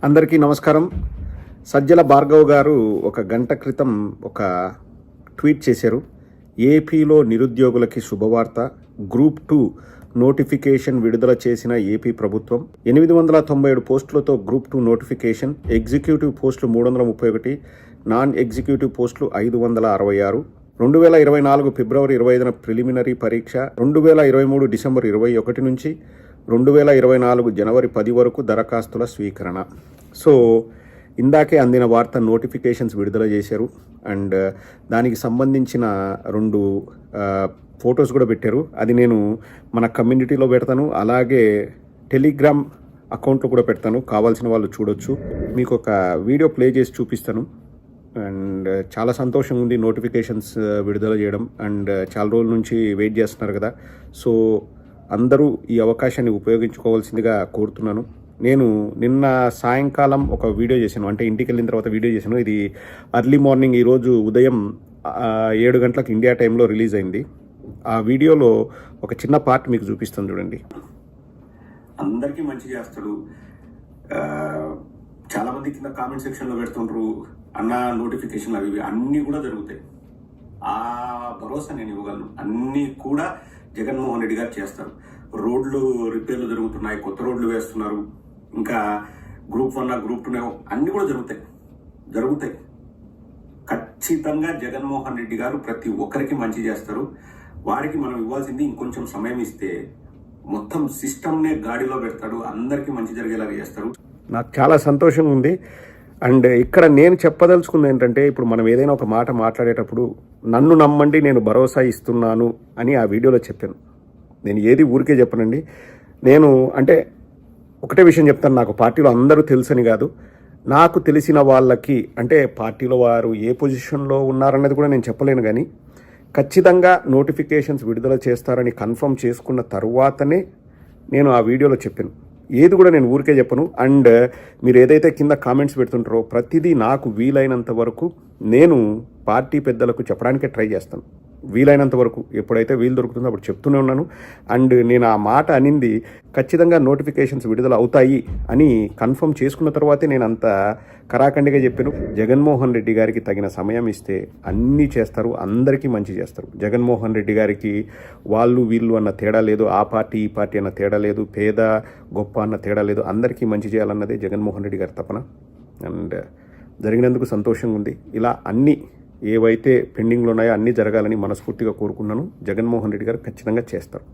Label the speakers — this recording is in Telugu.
Speaker 1: అందరికీ నమస్కారం. సజ్జల భార్గవ్ గారు ఒక గంట క్రితం ఒక ట్వీట్ చేశారు. ఏపీలో నిరుద్యోగులకి శుభవార్త, గ్రూప్ 2 నోటిఫికేషన్ విడుదల చేసిన ఏపీ ప్రభుత్వం. 897 పోస్టులతో గ్రూప్ 2 నోటిఫికేషన్. ఎగ్జిక్యూటివ్ పోస్టులు 331, నాన్ ఎగ్జిక్యూటివ్ పోస్టులు 566. 2024 ఫిబ్రవరి 25న ప్రిలిమినరీ పరీక్ష. 2023 డిసెంబర్ 21 నుంచి 2024 జనవరి 10 వరకు దరఖాస్తుల స్వీకరణ. సో ఇందాకే అందిన వార్త, నోటిఫికేషన్స్ విడుదల చేశారు. అండ్ దానికి సంబంధించిన 2 ఫొటోస్ కూడా పెట్టారు. అది నేను మన కమ్యూనిటీలో పెడతాను, అలాగే టెలిగ్రామ్ అకౌంట్లో కూడా పెడతాను. కావాల్సిన వాళ్ళు చూడొచ్చు. మీకు ఒక వీడియో ప్లే చేసి చూపిస్తాను. అండ్ చాలా సంతోషంగా ఉంది నోటిఫికేషన్స్ విడుదల చేయడం. అండ్ చాలా రోజుల నుంచి వెయిట్ చేస్తున్నారు కదా. సో అందరూ ఈ అవకాశాన్ని ఉపయోగించుకోవాల్సిందిగా కోరుతున్నాను. నేను నిన్న సాయంకాలం ఒక వీడియో చేశాను, అంటే ఇంటికి వెళ్ళిన తర్వాత వీడియో చేశాను. ఇది అర్లీ మార్నింగ్, ఈరోజు ఉదయం 7 గంటలకు ఇండియా టైంలో రిలీజ్ అయింది. ఆ వీడియోలో ఒక చిన్న పార్ట్ మీకు చూపిస్తాను, చూడండి. అందరికీ మంచి చేస్తాడు. చాలా మంది కింద కామెంట్ సెక్షన్లో పెడుతుంటారు, అన్న నోటిఫికేషన్లు అవి అన్నీ కూడా జరుగుతాయి. ఆ భరోసా నేను ఇవ్వగలను. అన్నీ కూడా జగన్మోహన్ రెడ్డి గారు చేస్తారు. రోడ్లు రిపేర్లు జరుగుతున్నాయి, కొత్త రోడ్లు వేస్తున్నారు, ఇంకా గ్రూప్ 1 గ్రూప్ 2 అన్నీ కూడా జరుగుతాయి. ఖచ్చితంగా జగన్మోహన్ రెడ్డి గారు ప్రతి ఒక్కరికి మంచి చేస్తారు. వారికి మనం ఇవ్వాల్సింది ఇంకొంచెం సమయం ఇస్తే మొత్తం సిస్టమ్నే గాడిలో పెడతాడు, అందరికీ మంచి జరిగేలాగా చేస్తారు. నాకు చాలా సంతోషంగా ఉంది. అండ్ ఇక్కడ నేను చెప్పదలుచుకుంది ఏంటంటే, ఇప్పుడు మనం ఏదైనా ఒక మాట మాట్లాడేటప్పుడు నన్ను నమ్మండి, నేను భరోసా ఇస్తున్నాను అని ఆ వీడియోలో చెప్పాను. నేను ఏది ఊరికే చెప్పనండి. నేను అంటే ఒకటే విషయం చెప్తాను, నాకు పార్టీలో అందరూ తెలుసని కాదు, నాకు తెలిసిన వాళ్ళకి, అంటే పార్టీలో వారు ఏ పొజిషన్లో ఉన్నారన్నది కూడా నేను చెప్పలేను, కానీ ఖచ్చితంగా నోటిఫికేషన్స్ విడుదల చేస్తారని కన్ఫర్మ్ చేసుకున్న తర్వాతనే నేను ఆ వీడియోలో చెప్పాను. ఏది కూడా నేను ఊరికే చెప్పను. అండ్ మీరు ఏదైతే కింద కామెంట్స్ పెడుతుంటారో ప్రతిదీ నాకు వీలైనంత వరకు నేను పార్టీ పెద్దలకు చెప్పడానికే ట్రై చేస్తాను. వీలైనంత వరకు ఎప్పుడైతే వీలు దొరుకుతుందో అప్పుడు చెప్తూనే ఉన్నాను. అండ్ నేను ఆ మాట అనింది ఖచ్చితంగా నోటిఫికేషన్స్ విడుదల అవుతాయి అని కన్ఫర్మ్ చేసుకున్న తర్వాతే నేను అంత కరాఖండిగా చెప్పాను. జగన్మోహన్ రెడ్డి గారికి తగిన సమయం ఇస్తే అన్నీ చేస్తారు, అందరికీ మంచి చేస్తారు. జగన్మోహన్ రెడ్డి గారికి వాళ్ళు వీళ్ళు అన్న తేడా లేదు, ఆ పార్టీ ఈ పార్టీ అన్న తేడా లేదు, పేద గొప్ప అన్న తేడా లేదు. అందరికీ మంచి చేయాలన్నదే జగన్మోహన్ రెడ్డి గారి తపన. అండ్ జరిగినందుకు సంతోషంగా ఉంది. ఇలా అన్నీ ఏవైతే పెండింగ్లో ఉన్నాయో అన్నీ జరగాలని మనస్ఫూర్తిగా కోరుకున్నాను. జగన్మోహన్ రెడ్డి గారు ఖచ్చితంగా చేస్తారు.